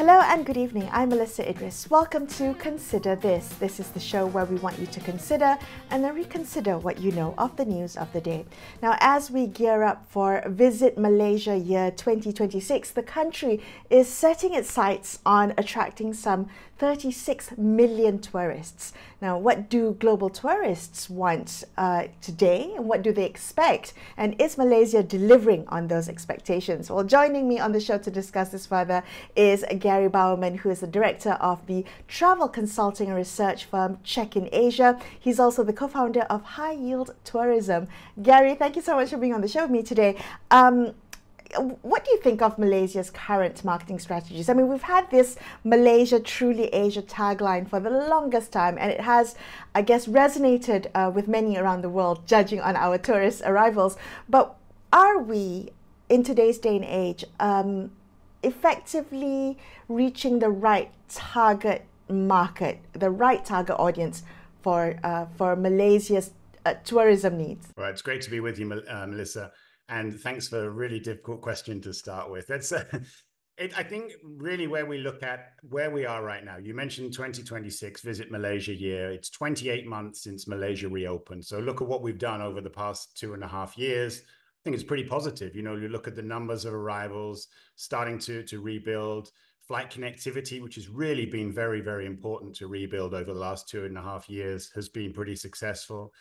Hello and good evening. I'm Melisa Idris. Welcome to Consider This. This is the show where we want you to consider and then reconsider what you know of the news of the day. Now, as we gear up for Visit Malaysia Year 2026, the country is setting its sights on attracting some 36 million tourists. Now, what do global tourists want today, and what do they expect? And is Malaysia delivering on those expectations? Well, joining me on the show to discuss this further is Gary Bowerman, who is the director of the travel consulting and research firm Check-in Asia. He's also the co-founder of High Yield Tourism. Gary, thank you so much for being on the show with me today. What do you think of Malaysia's current marketing strategies? I mean, we've had this Malaysia Truly Asia tagline for the longest time, and it has, I guess, resonated with many around the world, judging on our tourist arrivals. But are we, in today's day and age, effectively reaching the right target market, the right target audience for Malaysia's tourism needs? Well, it's great to be with you, Melissa. And thanks for a really difficult question to start with. That's, I think, really where we look at where we are right now. You mentioned 2026 Visit Malaysia Year. It's 28 months since Malaysia reopened. So look at what we've done over the past 2.5 years. I think it's pretty positive. You know, you look at the numbers of arrivals starting to rebuild. Flight connectivity, which has really been very, very important to rebuild over the last 2.5 years, has been pretty successful.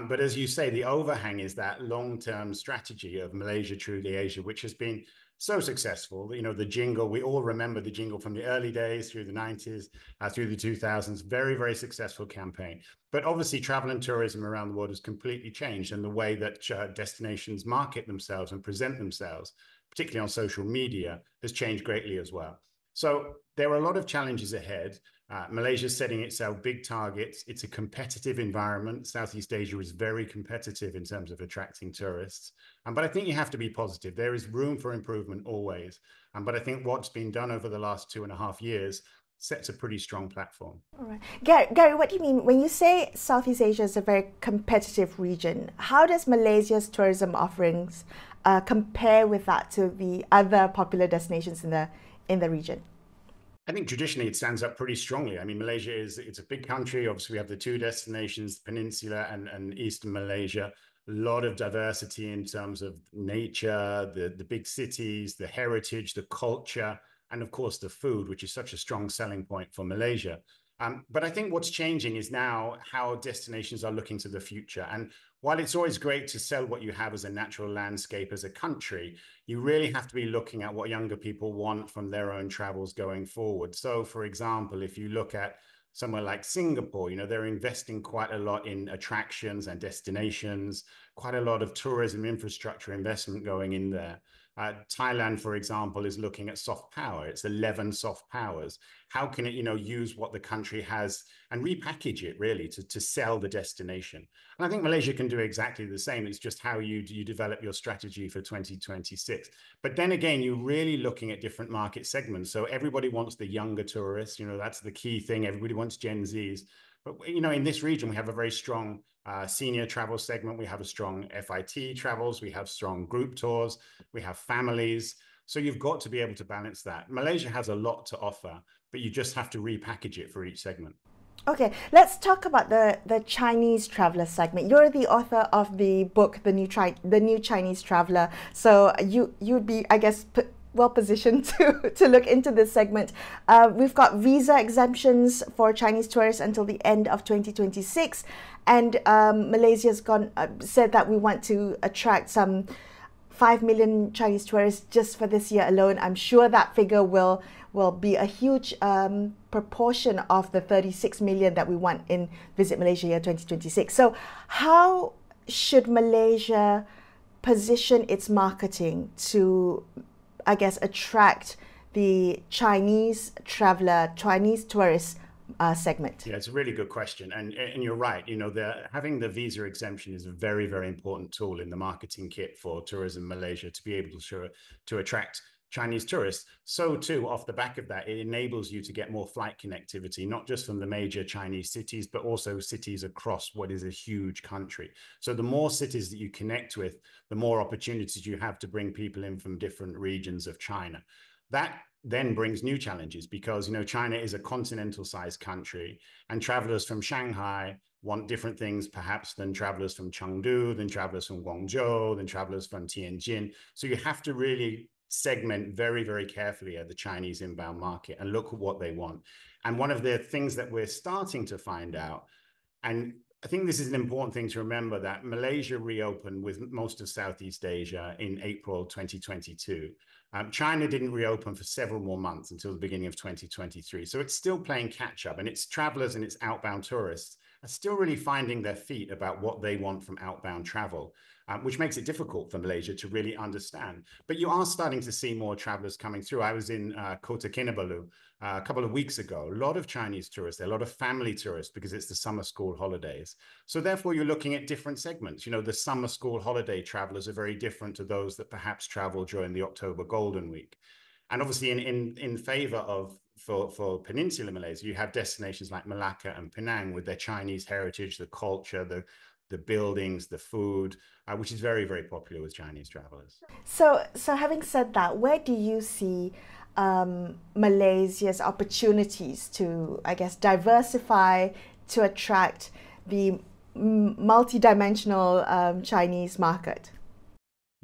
But as you say, the overhang is that long-term strategy of Malaysia Truly Asia, which has been so successful. You know, the jingle, we all remember the jingle from the early days through the 90s, through the 2000s, very, very successful campaign. But obviously travel and tourism around the world has completely changed, and the way that destinations market themselves and present themselves, particularly on social media, has changed greatly as well. So there are a lot of challenges ahead. Malaysia is setting itself big targets. It's a competitive environment. Southeast Asia is very competitive in terms of attracting tourists. But I think you have to be positive. There is room for improvement always. But I think what's been done over the last 2.5 years sets a pretty strong platform. All right. Gary, what do you mean when you say Southeast Asia is a very competitive region? How does Malaysia's tourism offerings compare with that to the other popular destinations in the region? I think traditionally it stands up pretty strongly. I mean, Malaysia it's a big country. Obviously, we have the two destinations, the Peninsula and Eastern Malaysia. A lot of diversity in terms of nature, the big cities, the heritage, the culture, and of course the food, which is such a strong selling point for Malaysia. But I think what's changing is now how destinations are looking to the future. And while it's always great to sell what you have as a natural landscape as a country, you really have to be looking at what younger people want from their own travels going forward. So, for example, if you look at somewhere like Singapore, you know, they're investing quite a lot in attractions and destinations, quite a lot of tourism infrastructure investment going in there. Thailand, for example, is looking at soft power. It's 11 soft powers. How can it, you know, use what the country has and repackage it really to sell the destination? And I think Malaysia can do exactly the same. It's just how you develop your strategy for 2026. But then again, you're really looking at different market segments. So everybody wants the younger tourists. You know, that's the key thing. Everybody wants Gen Zs. But, you know, in this region, we have a very strong senior travel segment. We have a strong FIT travels. We have strong group tours. We have families. So you've got to be able to balance that. Malaysia has a lot to offer, but you just have to repackage it for each segment. Okay, let's talk about the Chinese traveler segment. You're the author of the book, The New Chinese Traveler. So you'd be, I guess, well positioned to look into this segment. We've got visa exemptions for Chinese tourists until the end of 2026, and Malaysia's said that we want to attract some 5 million Chinese tourists just for this year alone. I'm sure that figure will be a huge proportion of the 36 million that we want in Visit Malaysia Year 2026. So how should Malaysia position its marketing to, I guess, attract the Chinese traveler, Chinese tourist segment? Yeah, it's a really good question. And you're right. You know, having the visa exemption is a very, very important tool in the marketing kit for Tourism Malaysia to be able to attract Chinese tourists. So too, off the back of that, it enables you to get more flight connectivity, not just from the major Chinese cities, but also cities across what is a huge country. So the more cities that you connect with, the more opportunities you have to bring people in from different regions of China. That then brings new challenges because, China is a continental-sized country, and travelers from Shanghai want different things perhaps than travelers from Chengdu, than travelers from Guangzhou, than travelers from Tianjin. So you have to really segment very, very carefully at the Chinese inbound market and look at what they want. And one of the things that we're starting to find out, and I think this is an important thing to remember, that Malaysia reopened with most of Southeast Asia in April 2022. China didn't reopen for several more months until the beginning of 2023. So it's still playing catch up, and its travelers and its outbound tourists are still really finding their feet about what they want from outbound travel, which makes it difficult for Malaysia to really understand. But you are starting to see more travelers coming through. I was in Kota Kinabalu a couple of weeks ago. A lot of Chinese tourists, a lot of family tourists, because it's the summer school holidays. So therefore, you're looking at different segments. The summer school holiday travelers are very different to those that perhaps travel during the October Golden Week. And obviously in favor of, for Peninsular Malaysia, you have destinations like Malacca and Penang with their Chinese heritage, the culture, the buildings, the food, which is very, very popular with Chinese travelers. So having said that, where do you see Malaysia's opportunities to, I guess, diversify, to attract the multidimensional Chinese market?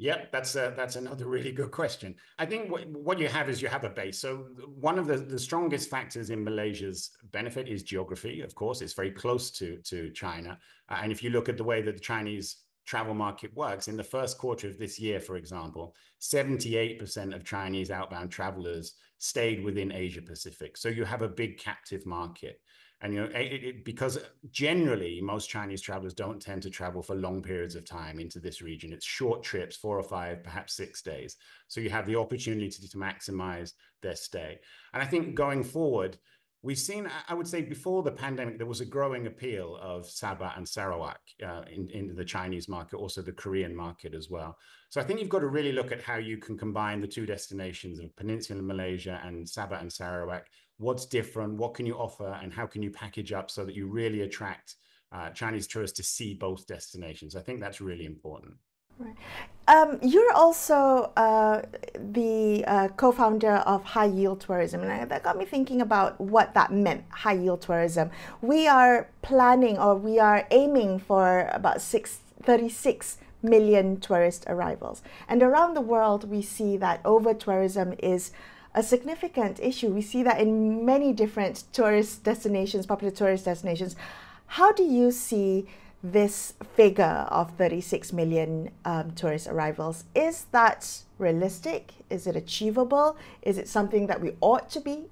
Yep, that's another really good question. I think what you have is you have a base. So one of the strongest factors in Malaysia's benefit is geography. Of course, it's very close to China. And if you look at the way that the Chinese travel market works, in the first quarter of this year, for example, 78% of Chinese outbound travelers stayed within Asia Pacific. So you have a big captive market. And because generally most Chinese travelers don't tend to travel for long periods of time into this region. It's short trips, 4 or 5, perhaps 6 days. So you have the opportunity to maximize their stay. And I think going forward, we've seen, I would say before the pandemic, there was a growing appeal of Sabah and Sarawak in the Chinese market, also the Korean market as well. So I think you've got to really look at how you can combine the two destinations of Peninsular Malaysia and Sabah and Sarawak. What's different? What can you offer? And how can you package up so that you really attract Chinese tourists to see both destinations? I think that's really important. Right. You're also the co-founder of High Yield Tourism, and that got me thinking about what that meant, high yield tourism. We are planning, or we are aiming for about 36 million tourist arrivals. And around the world, we see that over-tourism is a significant issue. We see that in many different tourist destinations, popular tourist destinations. How do you see this figure of 36 million tourist arrivals? Is that realistic? Is it achievable? Is it something that we ought to be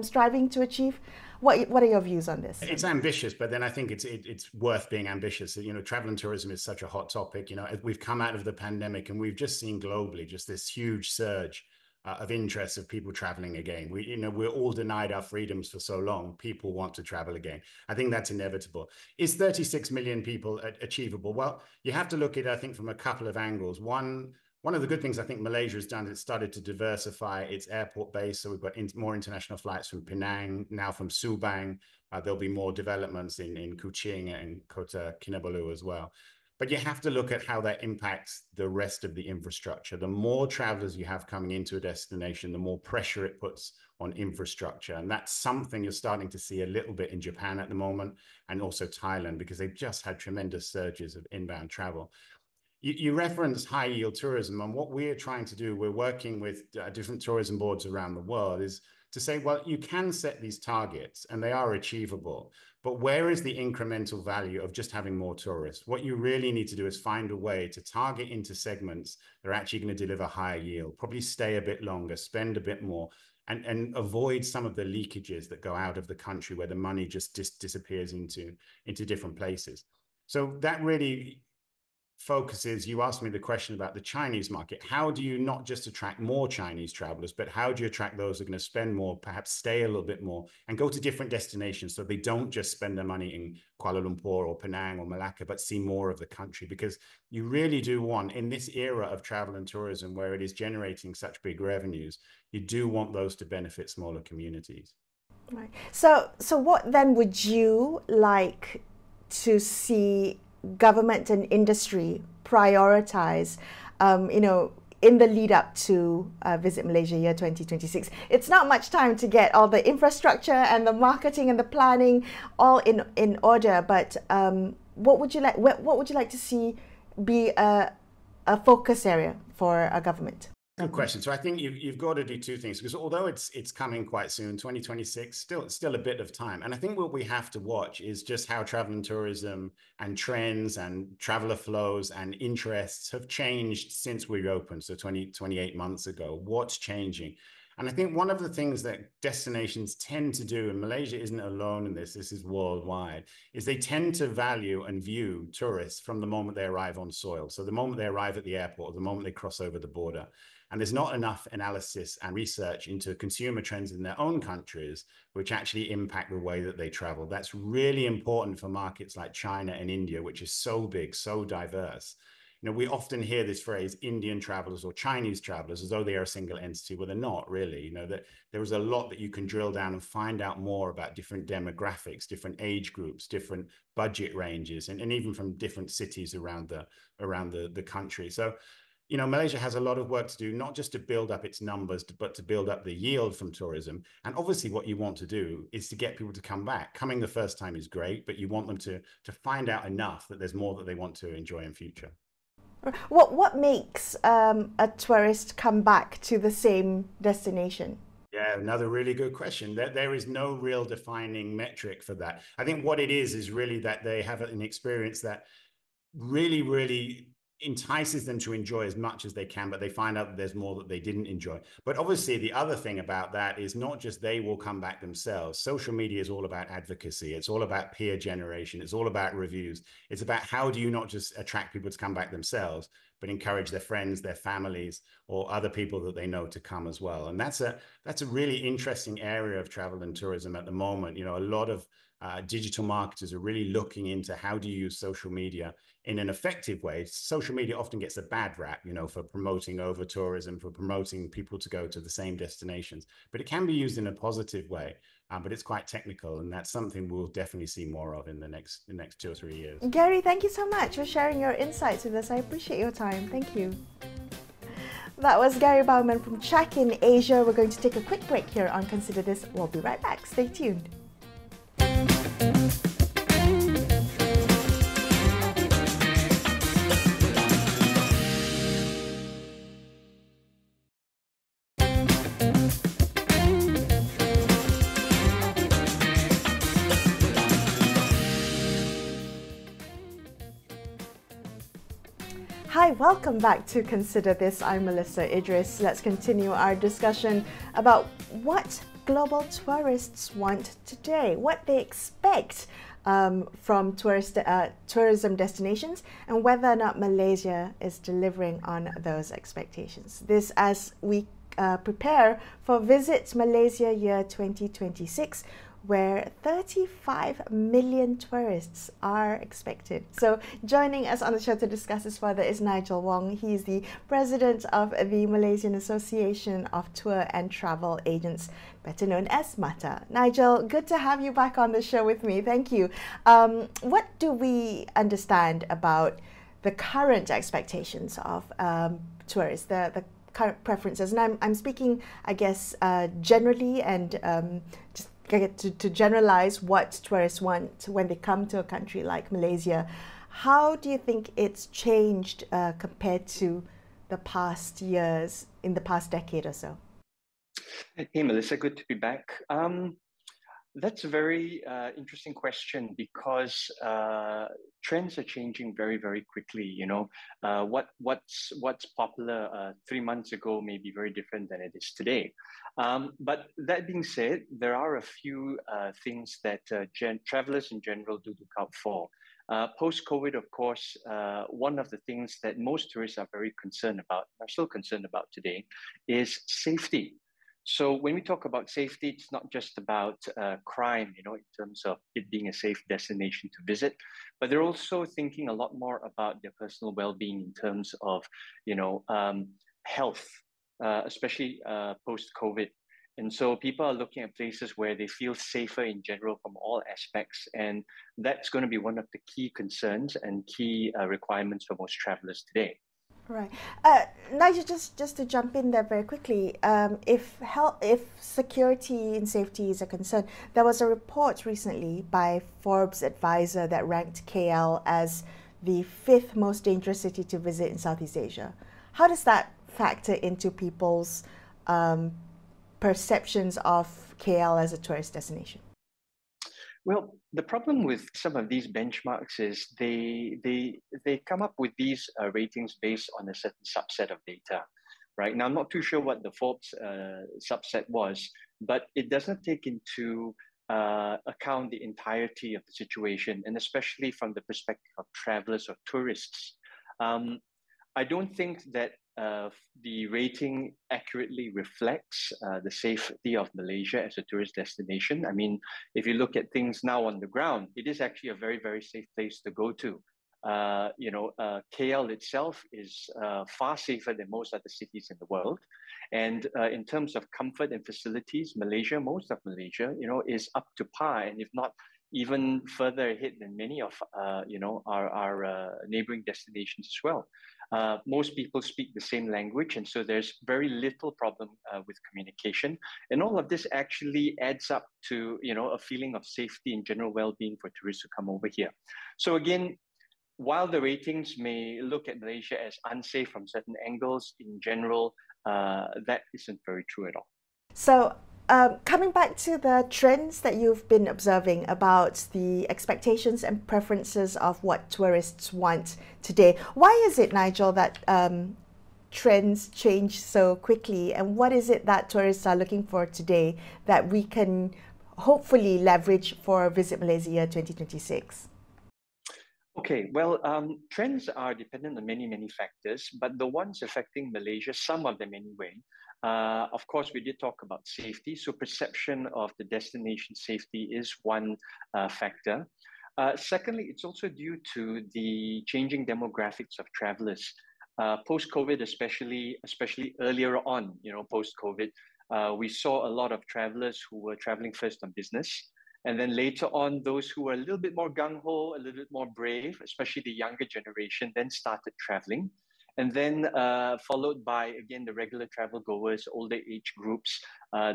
striving to achieve? What are your views on this? It's ambitious, but then I think it's worth being ambitious. Travel and tourism is such a hot topic. We've come out of the pandemic and we've just seen globally just this huge surge of interest of people traveling again. We're all denied our freedoms for so long. People want to travel again. I think that's inevitable. Is 36 million people achievable? Well, you have to look at it, I think, from a couple of angles. One of the good things I think Malaysia has done, it started to diversify its airport base. So we've got more international flights from Penang, now from Subang. There'll be more developments in Kuching and Kota Kinabalu as well. But you have to look at how that impacts the rest of the infrastructure. The more travelers you have coming into a destination, the more pressure it puts on infrastructure. And that's something you're starting to see a little bit in Japan at the moment, and also Thailand, because they've just had tremendous surges of inbound travel. You referenced high yield tourism, and what we're trying to do, we're working with different tourism boards around the world, is to say, well, you can set these targets and they are achievable, but where is the incremental value of just having more tourists? What you really need to do is find a way to target into segments that are actually going to deliver higher yield, probably stay a bit longer, spend a bit more, and avoid some of the leakages that go out of the country where the money just disappears into different places. So that really focuses, you asked me the question about the Chinese market. How do you not just attract more Chinese travelers, but how do you attract those who are going to spend more, perhaps stay a little bit more, and go to different destinations so they don't just spend their money in Kuala Lumpur or Penang or Malacca, but see more of the country? Because you really do want, in this era of travel and tourism where it is generating such big revenues, you do want those to benefit smaller communities. Right. So what then would you like to see government and industry prioritize, in the lead up to Visit Malaysia Year 2026. It's not much time to get all the infrastructure and the marketing and the planning all in order, but what would you like to see be a focus area for a government? Good question. So I think you've got to do two things, because although it's coming quite soon, 2026, still a bit of time. And I think what we have to watch is just how travel and tourism and trends and traveler flows and interests have changed since we opened, so 28 months ago. What's changing? And I think one of the things that destinations tend to do, and Malaysia isn't alone in this is worldwide, is they tend to value and view tourists from the moment they arrive on soil. So the moment they arrive at the airport, or the moment they cross over the border. And there's not enough analysis and research into consumer trends in their own countries, which actually impact the way that they travel. That's really important for markets like China and India, which is so big, so diverse. You know, we often hear this phrase, Indian travelers or Chinese travelers, as though they are a single entity. Well, they're not really. You know, that there is a lot that you can drill down and find out more about different demographics, different age groups, different budget ranges, and even from different cities around the country. So, you know, Malaysia has a lot of work to do, not just to build up its numbers, but to build up the yield from tourism. And obviously what you want to do is to get people to come back. Coming the first time is great, but you want them to find out enough that there's more that they want to enjoy in future. What makes a tourist come back to the same destination? Yeah, another really good question. There is no real defining metric for that. I think what it is really that they have an experience that really entices them to enjoy as much as they can, but they find out that there's more that they didn't enjoy. But obviously the other thing about that is not just they will come back themselves. Social media is all about advocacy. It's all about peer generation. It's all about reviews. It's about how do you not just attract people to come back themselves, but encourage their friends, their families, or other people that they know to come as well. And that's a really interesting area of travel and tourism at the moment. You know, a lot of digital marketers are really looking into how do you use social media in an effective way. Social media often gets a bad rap, you know, for promoting over-tourism, for promoting people to go to the same destinations, but it can be used in a positive way. But it's quite technical, and that's something we'll definitely see more of in the next 2 or 3 years. Gary, thank you so much for sharing your insights with us. I appreciate your time. Thank you. That was Gary Bowerman from Check in Asia. We're going to take a quick break here on Consider This. We'll be right back. Stay tuned. Hi, welcome back to Consider This. I'm Melisa Idris. Let's continue our discussion about what global tourists want today, what they expect from tourism destinations, and whether or not Malaysia is delivering on those expectations. This as we prepare for Visit Malaysia Year 2026, where 35 million tourists are expected. So joining us on the show to discuss this further is Nigel Wong. He's the president of the Malaysian Association of Tour and Travel Agents, better known as MATTA. Nigel, good to have you back on the show with me. Thank you. What do we understand about the current expectations of tourists, the current preferences? And I'm speaking, I guess, generally and just to generalize what tourists want when they come to a country like Malaysia. How do you think it's changed compared to the past years, in the past decade or so? Hey, Melissa, good to be back. That's a very interesting question because trends are changing very quickly. You know, what's popular 3 months ago may be very different than it is today. But that being said, there are a few things that travelers in general do look out for. Post-COVID, of course, one of the things that most tourists are very concerned about, are still concerned about today, is safety. So when we talk about safety, it's not just about crime, you know, in terms of it being a safe destination to visit, but they're also thinking a lot more about their personal well-being in terms of, you know, health, especially post-COVID. And so people are looking at places where they feel safer in general from all aspects. And that's going to be one of the key concerns and key requirements for most travelers today. Right. Nigel, just to jump in there very quickly, if security and safety is a concern, there was a report recently by Forbes advisor that ranked KL as the 5th most dangerous city to visit in Southeast Asia. How does that factor into people's perceptions of KL as a tourist destination? Well, the problem with some of these benchmarks is they come up with these ratings based on a certain subset of data, right? Now, I'm not too sure what the Forbes subset was, but it doesn't take into account the entirety of the situation, and especially from the perspective of travelers or tourists. I don't think that the rating accurately reflects the safety of Malaysia as a tourist destination. I mean, if you look at things now on the ground, it is actually a very, very safe place to go to. KL itself is far safer than most other cities in the world. And in terms of comfort and facilities, Malaysia, most of Malaysia, is up to par, and if not even further ahead than many of our neighboring destinations as well. Most people speak the same language, and so there's very little problem with communication. And all of this actually adds up to a feeling of safety and general well-being for tourists who come over here. So again, while the ratings may look at Malaysia as unsafe from certain angles, in general, that isn't very true at all. So coming back to the trends that you've been observing about the expectations and preferences of what tourists want today, why is it, Nigel, that trends change so quickly? And what is it that tourists are looking for today that we can hopefully leverage for Visit Malaysia Year 2026? Okay, well, trends are dependent on many, many factors, but the ones affecting Malaysia, some of them anyway, of course, we did talk about safety. So perception of the destination safety is one factor. Secondly, it's also due to the changing demographics of travelers. Post-COVID, especially earlier on, post-COVID, we saw a lot of travelers who were traveling first on business. And then later on, those who were a little bit more gung-ho, a little bit more brave, especially the younger generation, then started traveling. And then followed by, again, the regular travel goers, older age groups,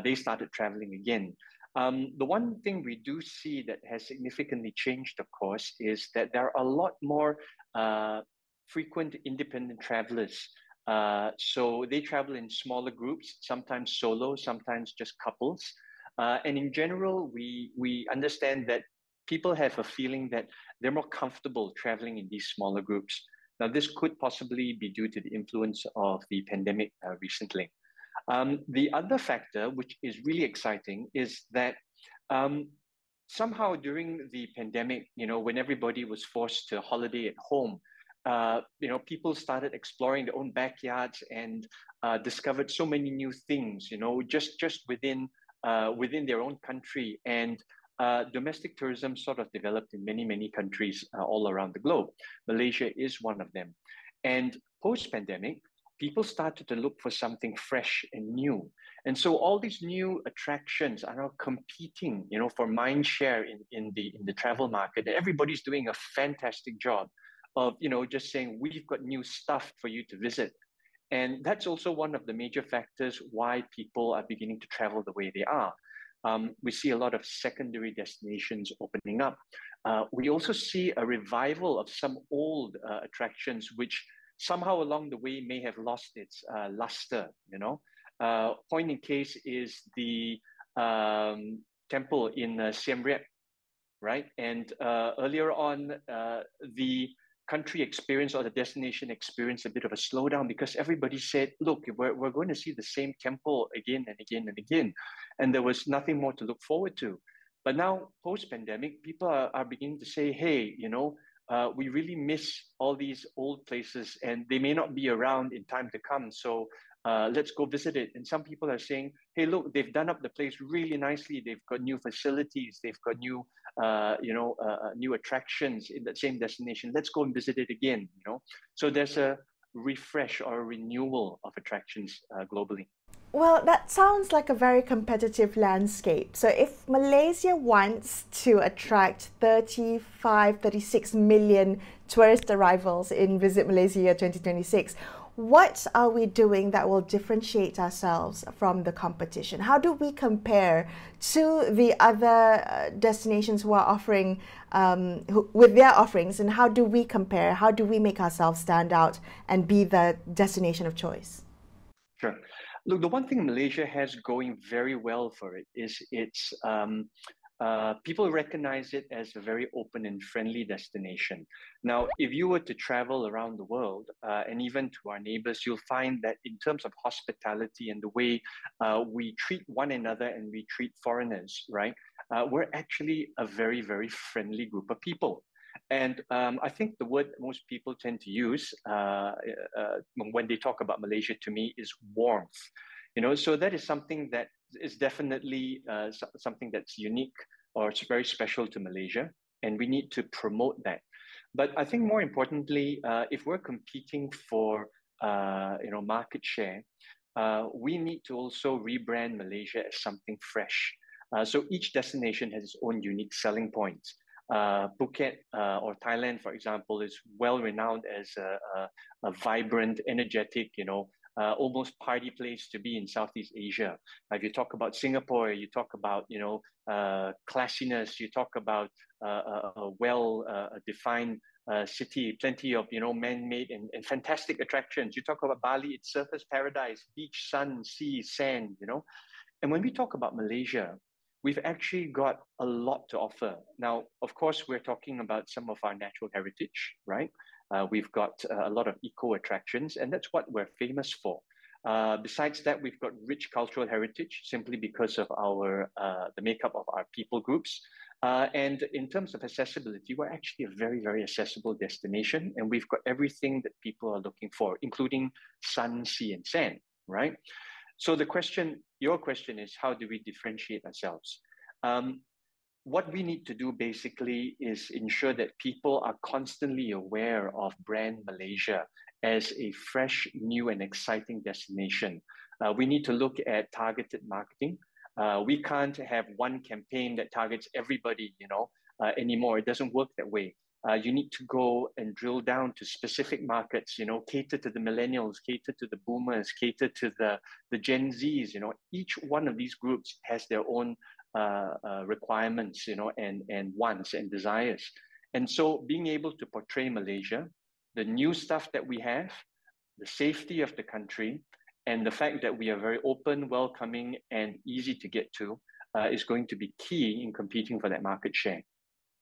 they started traveling again. The one thing we do see that has significantly changed, of course, is that there are a lot more frequent independent travelers. So they travel in smaller groups, sometimes solo, sometimes just couples. And in general, we understand that people have a feeling that they're more comfortable traveling in these smaller groups. Now, this could possibly be due to the influence of the pandemic recently. The other factor, which is really exciting, is that somehow during the pandemic, when everybody was forced to holiday at home, people started exploring their own backyards and discovered so many new things, just within their own country. And domestic tourism sort of developed in many, many countries all around the globe. Malaysia is one of them. And post-pandemic, people started to look for something fresh and new. And so all these new attractions are now competing, for mind share in the travel market. And everybody's doing a fantastic job of, just saying, we've got new stuff for you to visit. And that's also one of the major factors why people are beginning to travel the way they are. We see a lot of secondary destinations opening up. We also see a revival of some old attractions, which somehow along the way may have lost its luster. Point in case is the temple in Siem Reap, right? And earlier on, the country experience or the destination experience a bit of a slowdown because everybody said, look, we're going to see the same temple again and again and again. And there was nothing more to look forward to. But now, post-pandemic, people are beginning to say, hey, we really miss all these old places and they may not be around in time to come. So let's go visit it. And some people are saying, hey, look, they've done up the place really nicely. They've got new facilities. They've got new, new attractions in that same destination. Let's go and visit it again. So there's a refresh or a renewal of attractions globally. Well, that sounds like a very competitive landscape. So if Malaysia wants to attract 36 million tourist arrivals in Visit Malaysia Year 2026, what are we doing that will differentiate ourselves from the competition? How do we compare to the other destinations who are offering with their offerings, and how do we compare? How do we make ourselves stand out and be the destination of choice? Sure. Look, the one thing Malaysia has going very well for it is people recognize it as a very open and friendly destination. Now, if you were to travel around the world and even to our neighbors, you'll find that in terms of hospitality and the way we treat one another and we treat foreigners, right? We're actually a very, very friendly group of people. And I think the word most people tend to use when they talk about Malaysia to me is warmth. So that is something that is definitely something that's unique or it's very special to Malaysia, and we need to promote that. But I think more importantly, if we're competing for market share, we need to also rebrand Malaysia as something fresh. So each destination has its own unique selling points. Phuket or Thailand, for example, is well renowned as a vibrant, energetic, almost party place to be in Southeast Asia. If you talk about Singapore, you talk about classiness, you talk about a well-defined city, plenty of man-made and fantastic attractions. You talk about Bali, it's surfers paradise, beach, sun, sea, sand. And when we talk about Malaysia, we've actually got a lot to offer. Now, of course, we're talking about some of our natural heritage, right? We've got a lot of eco attractions, and that's what we're famous for. Besides that, we've got rich cultural heritage simply because of the makeup of our people groups. And in terms of accessibility, we're actually a very, very accessible destination, and we've got everything that people are looking for, including sun, sea, and sand, right? So your question is, how do we differentiate ourselves? What we need to do basically is ensure that people are constantly aware of brand Malaysia as a fresh, new, and exciting destination. We need to look at targeted marketing. We can't have one campaign that targets everybody, anymore. It doesn't work that way. You need to go and drill down to specific markets, cater to the millennials, cater to the boomers, cater to the Gen Zs. Each one of these groups has their own requirements, and wants and desires. And so being able to portray Malaysia, the new stuff that we have, the safety of the country, and the fact that we are very open, welcoming, and easy to get to is going to be key in competing for that market share.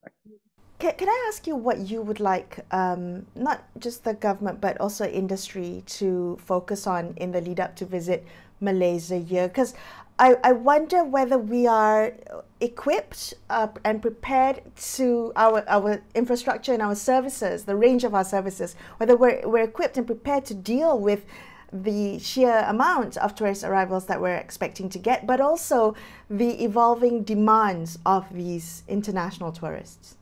Right? Can I ask you what you would like, not just the government, but also industry to focus on in the lead up to Visit Malaysia Year? Because I wonder whether we are equipped and prepared to our infrastructure and our services, the range of our services, whether we're equipped and prepared to deal with the sheer amount of tourist arrivals that we're expecting to get, but also the evolving demands of these international tourists.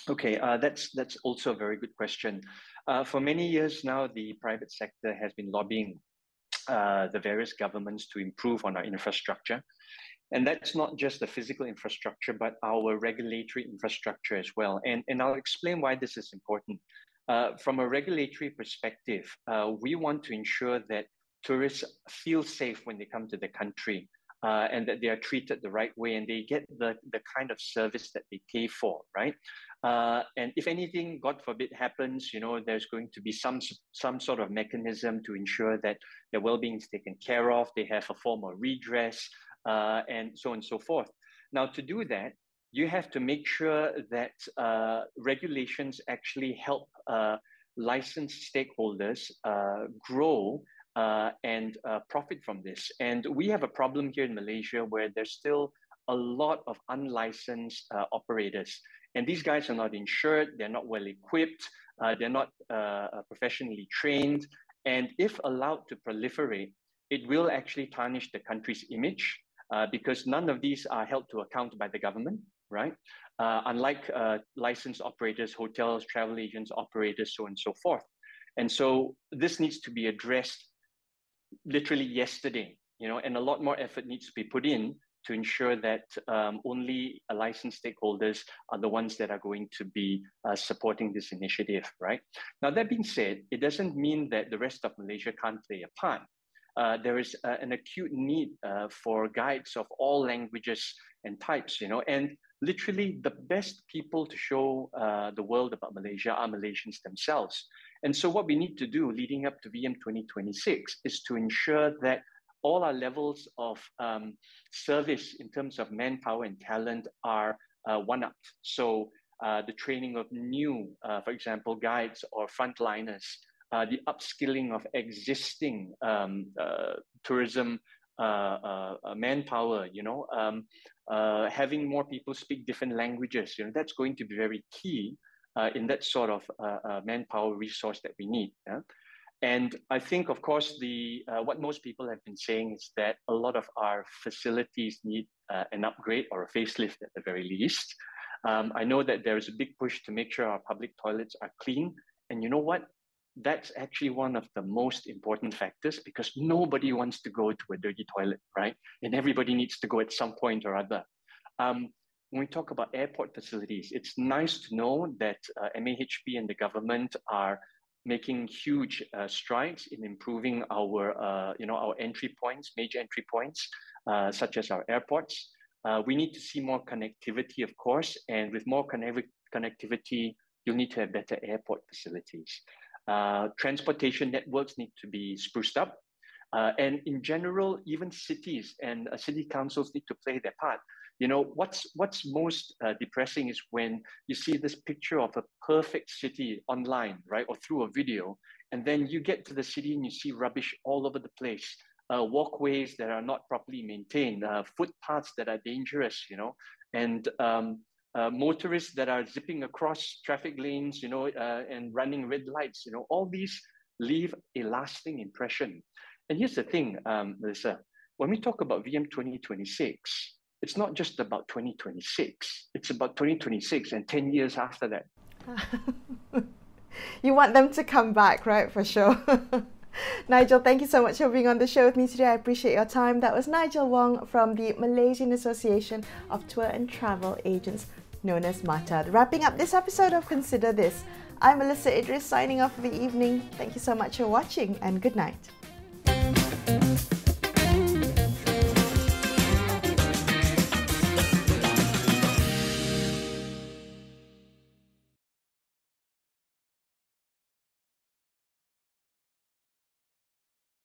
Okay, that's also a very good question. For many years now, the private sector has been lobbying the various governments to improve on our infrastructure. And that's not just the physical infrastructure, but our regulatory infrastructure as well. And I'll explain why this is important. From a regulatory perspective, we want to ensure that tourists feel safe when they come to the country, and that they are treated the right way and they get the kind of service that they pay for, right? And if anything, God forbid, happens, there's going to be some sort of mechanism to ensure that their well-being is taken care of, they have a form of redress, and so on and so forth. Now, to do that, you have to make sure that regulations actually help licensed stakeholders grow and profit from this. And we have a problem here in Malaysia where there's still a lot of unlicensed operators. And these guys are not insured, they're not well equipped, they're not professionally trained. And if allowed to proliferate, it will actually tarnish the country's image because none of these are held to account by the government, right? Unlike licensed operators, hotels, travel agents, operators, so on and so forth. And so this needs to be addressed literally yesterday, and a lot more effort needs to be put in to ensure that only licensed stakeholders are the ones that are going to be supporting this initiative, right? Now, that being said, it doesn't mean that the rest of Malaysia can't play a part. There is an acute need for guides of all languages and types, and literally the best people to show the world about Malaysia are Malaysians themselves. And so what we need to do leading up to VM 2026 is to ensure that all our levels of service in terms of manpower and talent are one-upped. So the training of new, for example, guides or frontliners, the upskilling of existing tourism manpower, having more people speak different languages, that's going to be very key in that sort of manpower resource that we need. Yeah? And I think, of course, what most people have been saying is that a lot of our facilities need an upgrade or a facelift at the very least. I know that there is a big push to make sure our public toilets are clean. And you know what? That's actually one of the most important factors, because nobody wants to go to a dirty toilet, right? And everybody needs to go at some point or other. When we talk about airport facilities, it's nice to know that MAHP and the government are making huge strides in improving our, our entry points, major entry points, such as our airports. We need to see more connectivity, of course, and with more connectivity, you'll need to have better airport facilities. Transportation networks need to be spruced up. And in general, even cities and city councils need to play their part. What's most depressing is when you see this picture of a perfect city online, right? Or through a video, and then you get to the city and you see rubbish all over the place. Walkways that are not properly maintained, footpaths that are dangerous, and motorists that are zipping across traffic lanes, and running red lights, all these leave a lasting impression. And here's the thing, Melissa, when we talk about VM 2026, it's not just about 2026, it's about 2026 and 10 years after that. You want them to come back, right? For sure. Nigel, thank you so much for being on the show with me today. I appreciate your time. That was Nigel Wong from the Malaysian Association of Tour and Travel Agents, known as MATTA. Wrapping up this episode of Consider This, I'm Melisa Idris signing off for the evening. Thank you so much for watching and good night.